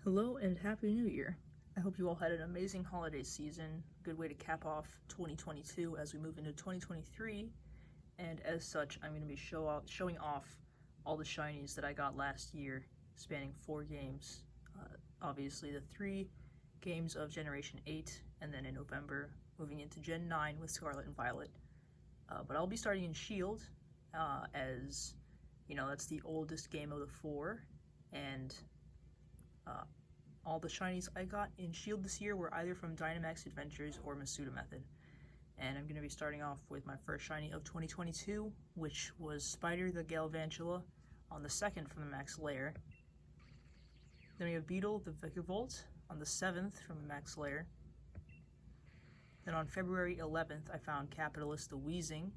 Hello and Happy New Year. I hope you all had an amazing holiday season, good way to cap off 2022 as we move into 2023, and as such I'm going to be showing off all the shinies that I got last year, spanning 4 games. Obviously the 3 games of Generation 8, and then in November moving into Gen 9 with Scarlet and Violet. But I'll be starting in Shield, as you know, that's the oldest game of the 4, and all the shinies I got in Shield this year were either from Dynamax Adventures or Masuda Method. And I'm going to be starting off with my first shiny of 2022, which was Spider the Galvantula on the 2nd from the Max Lair. Then we have Beetle the Vikavolt on the 7th from the Max Lair. Then on February 11th I found Capitalist the Weezing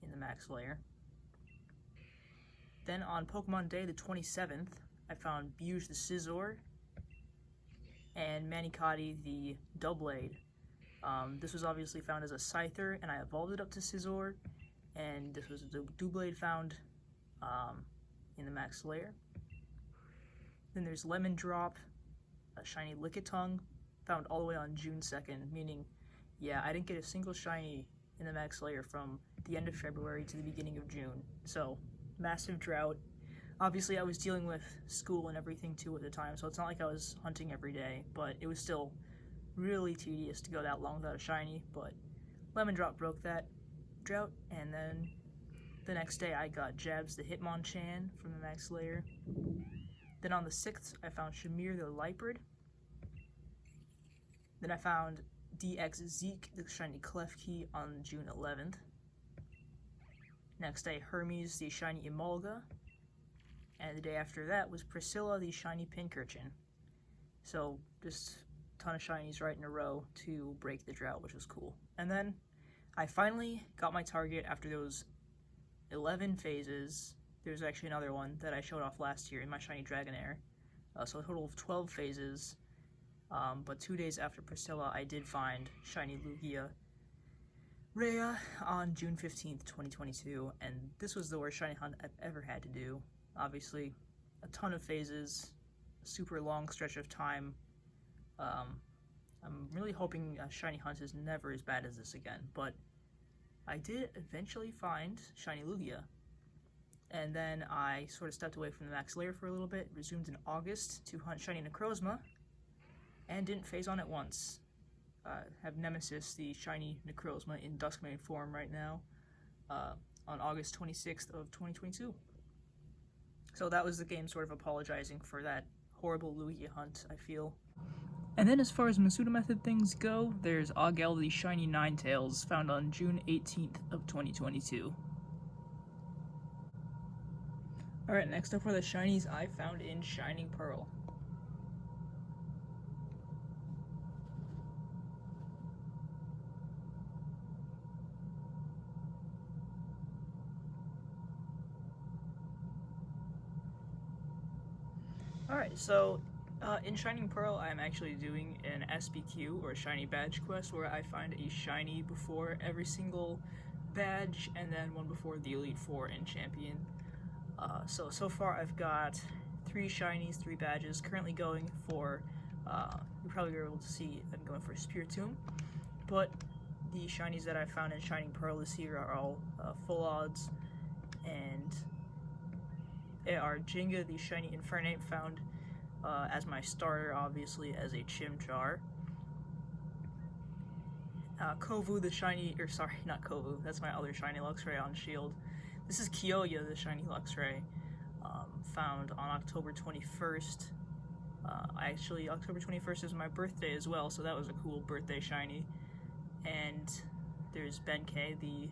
in the Max Lair. Then on Pokemon Day the 27th I found Buge the Scizor and Manicotti the Doublade. This was obviously found as a Scyther, and I evolved it up to Scizor, and this was the Doublade found in the Max Lair. Then there's Lemon Drop, a shiny Lickitung, found all the way on June 2nd, meaning, yeah, I didn't get a single shiny in the Max Lair from the end of February to the beginning of June, so massive drought. Obviously, I was dealing with school and everything too at the time, so it's not like I was hunting every day, but it was still really tedious to go that long without a shiny. But Lemon Drop broke that drought, and then the next day I got Jabs the Hitmonchan from the Max Lair. Then on the 6th, I found Shamir the Liepard. Then I found DX Zeke the shiny Klefki on June 11th. Next day, Hermes the shiny Emolga. And the day after that was Priscilla the shiny Pincurchin. So just a ton of shinies right in a row to break the drought, which was cool. And then I finally got my target after those 11 phases. There's actually another one that I showed off last year in my shiny Dragonair. So a total of 12 phases. But 2 days after Priscilla, I did find shiny Lugia Rhea on June 15th, 2022. And this was the worst shiny hunt I've ever had to do. Obviously, a ton of phases, a super long stretch of time. I'm really hoping a shiny hunt is never as bad as this again, but I did eventually find shiny Lugia. And then I sort of stepped away from the Max Lair for a little bit, resumed in August to hunt shiny Necrozma, and didn't phase on it once. Have Nemesis, the shiny Necrozma, in Duskmane form right now, on August 26th of 2022. So that was the game sort of apologizing for that horrible Lugia hunt, I feel. And then as far as Masuda Method things go, there's Agel the shiny Ninetales, found on June 18th of 2022. Alright, next up are the shinies I found in Shining Pearl. Alright, so in Shining Pearl, I'm actually doing an SBQ, or a Shiny Badge quest, where I find a shiny before every single badge, and then one before the Elite Four and Champion. So far I've got 3 shinies, 3 badges, currently going for, you'll probably be able to see I'm going for Spiritomb, but the shinies that I found in Shining Pearl this year are all full odds, and they are Jenga the shiny Infernape, found as my starter, obviously, as a Chimchar. Kovu the shiny, or sorry, not Kovu, that's my other shiny Luxray on Shield. This is Kiyoya the shiny Luxray, found on October 21st. Actually, October 21st is my birthday as well, so that was a cool birthday shiny. And there's Benkei the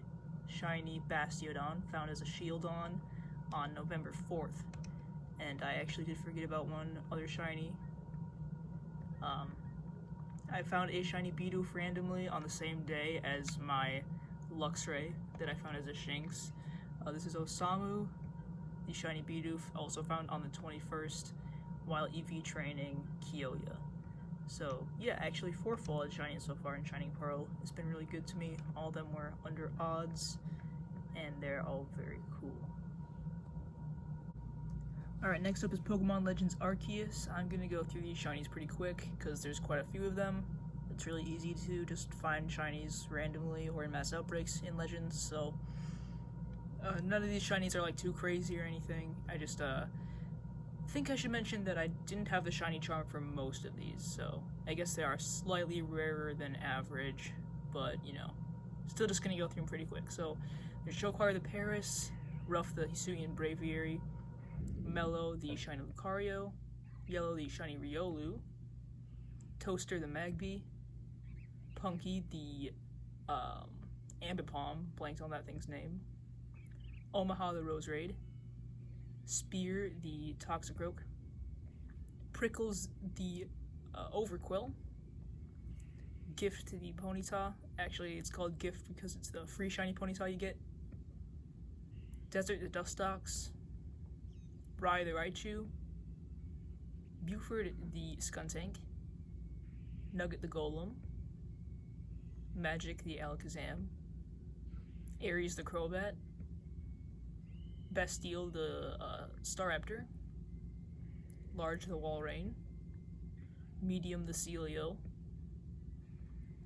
shiny Bastiodon, found as a Shieldon on November 4th. And I actually did forget about one other shiny. I found a shiny Bidoof randomly on the same day as my Luxray that I found as a Shinx. This is Osamu, the shiny Bidoof, also found on the 21st while EV training Kiyoya. So yeah, actually 4 full edge shinies so far in Shining Pearl. It's been really good to me. All of them were under odds, and they're all very cool. Alright, next up is Pokemon Legends Arceus. I'm gonna go through these shinies pretty quick because there's quite a few of them. It's really easy to just find shinies randomly or in mass outbreaks in Legends, so none of these shinies are like too crazy or anything. I just think I should mention that I didn't have the shiny charm for most of these, so I guess they are slightly rarer than average, but you know, still just gonna go through them pretty quick. So there's Choquire the Paris, Ruff the Hisuian Braviary, Mellow the Shiny Lucario, Yellow the Shiny Riolu, Toaster the Magby, Punky the Ambipom, blanked on that thing's name, Omaha the Roserade, Spear the Toxicroak, Prickles the Overquill, Gift the Ponyta. Actually, it's called Gift because it's the free shiny Ponyta you get. Desert the Dustox, Rye the Raichu, Buford the Skuntank, Nugget the Golem, Magic the Alakazam, Aries the Crobat, Bastille the Staraptor, Large the Walrein, Medium the Celio,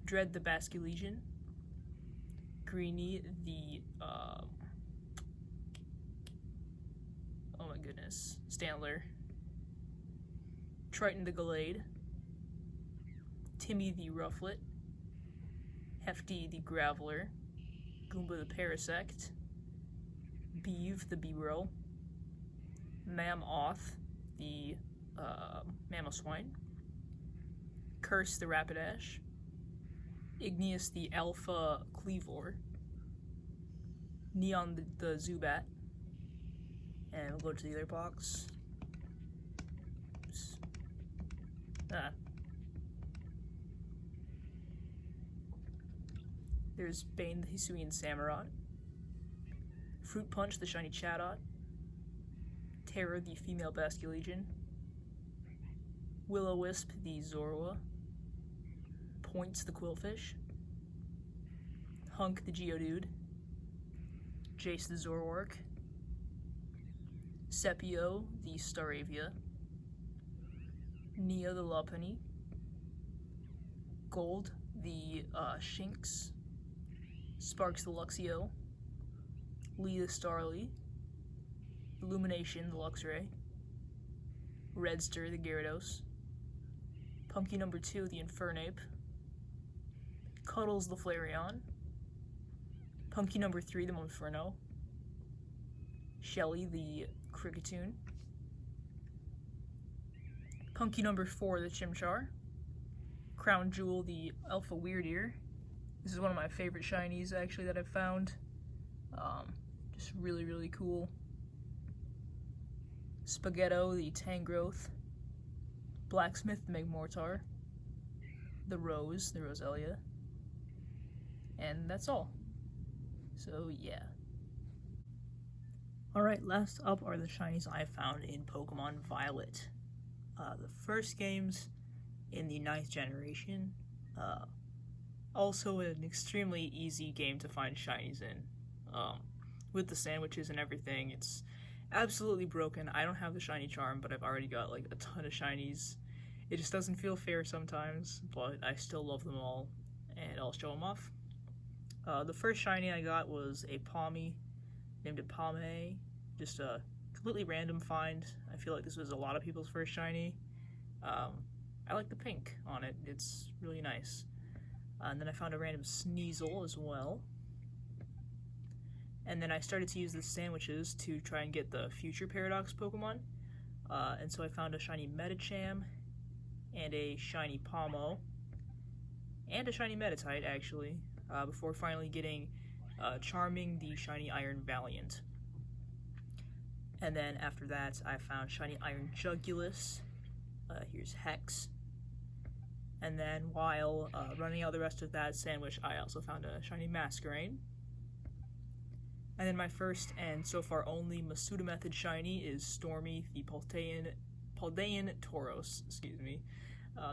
Dread the Basculegion, Greenie the oh my goodness, Stantler, Triton the Gallade, Timmy the Rufflet, Hefty the Graveler, Goomba the Parasect, Beeve the Beedrill, Mammoth the Mamoswine, Curse the Rapidash, Igneous the Alpha Cleavor, Neon the Zubat, and we'll go to the other box. Oops. There's Bane the Hisuian Samurott, Fruit Punch the Shiny Chatot, Terra the Female Basculegion, Will-O-Wisp the Zorua, Points the Quillfish, Hunk the Geodude, Jace the Zoroark, Sepio the Staravia, Nia the Lopunny, Gold the Shinx, Sparks the Luxio, Lee the Starly, Illumination the Luxray, Redster the Gyarados, Punky number 2 the Infernape, Cuddles the Flareon, Punky number 3 the Monferno, Shelly the Kricketune, Punky number 4 the Chimchar, Crown Jewel the Alpha Weirdeer. This is one of my favorite shinies actually that I've found. Just really cool. Spaghetto the Tangrowth, Blacksmith the Magmortar, the Roselia, and that's all. So yeah. Alright, last up are the shinies I found in Pokemon Violet. The first game's in the 9th generation. Also an extremely easy game to find shinies in. With the sandwiches and everything, it's absolutely broken. I don't have the shiny charm, but I've already got like a ton of shinies. It just doesn't feel fair sometimes, but I still love them all, and I'll show them off. The first shiny I got was a Pawmi, named it Pame. Just a completely random find. I feel like this was a lot of people's first shiny. I like the pink on it, it's really nice. And then I found a random Sneasel as well. And then I started to use the sandwiches to try and get the future Paradox Pokemon. And so I found a shiny Medicham, and a shiny Pomo, and a shiny Meditite actually, before finally getting Charming the shiny Iron Valiant. And then after that I found shiny Iron Jugulus, here's Hex. And then while running out the rest of that sandwich, I also found a shiny Masquerain. And then my first and so far only Masuda Method shiny is Stormy the Paldean Tauros,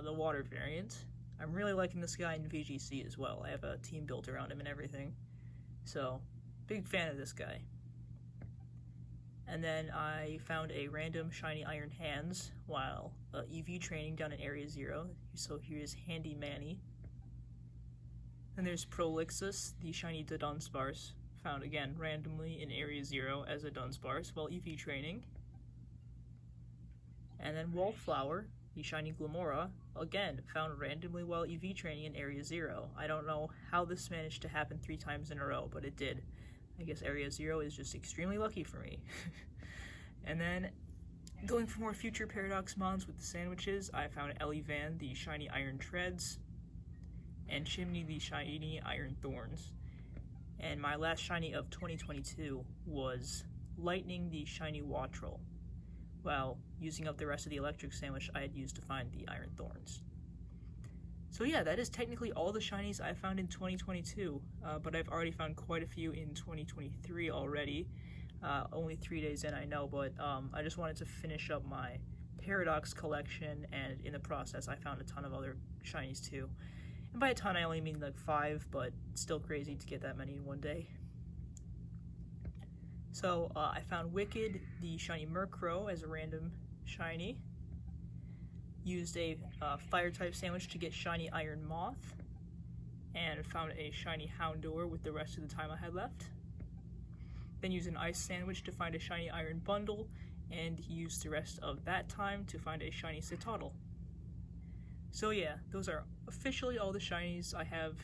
the water variant. I'm really liking this guy in VGC as well. I have a team built around him and everything. So, big fan of this guy. And then I found a random shiny Iron Hands while EV training down in Area 0. So here's Handy Manny. Then there's Prolixus, the shiny Dunsparce, found again randomly in Area 0 as a Dunsparce while EV training. And then Wallflower, the shiny Glamora, again found randomly while EV training in Area 0. I don't know how this managed to happen 3 times in a row, but it did. I guess Area 0 is just extremely lucky for me. And then, going for more future Paradox mons with the sandwiches, I found Elivan, the shiny Iron Treads, and Chimney, the shiny Iron Thorns. And my last shiny of 2022 was Lightning, the shiny Wattrel, while using up the rest of the electric sandwich I had used to find the Iron Thorns. So yeah, that is technically all the shinies I found in 2022, but I've already found quite a few in 2023 already. Only 3 days in, I know, but I just wanted to finish up my Paradox collection, and in the process I found a ton of other shinies too. And by a ton I only mean like 5, but it's still crazy to get that many in one day. So I found Wicked, the shiny Murkrow, as a random shiny. Used a fire type sandwich to get shiny Iron Moth, and found a shiny Houndour with the rest of the time I had left. Then used an ice sandwich to find a shiny Iron Bundle, and used the rest of that time to find a shiny Citadel. So yeah, those are officially all the shinies I have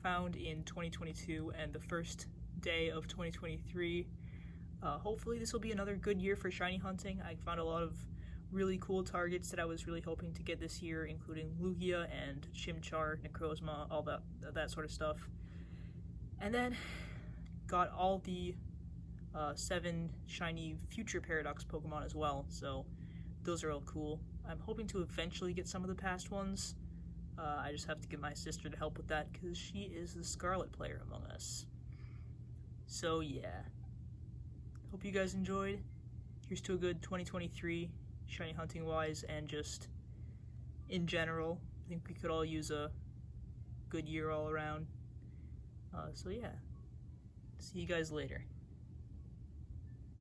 found in 2022 and the first day of 2023. Hopefully this will be another good year for shiny hunting. I found a lot of really cool targets that I was really hoping to get this year, including Lugia and Chimchar, Necrozma, all that sort of stuff. And then got all the 7 shiny future Paradox Pokemon as well, so those are all cool. I'm hoping to eventually get some of the past ones. I just have to get my sister to help with that because she is the Scarlet player among us. So yeah, hope you guys enjoyed. Here's to a good 2023 shiny hunting wise, and just in general. I think we could all use a good year all around. So yeah, see you guys later.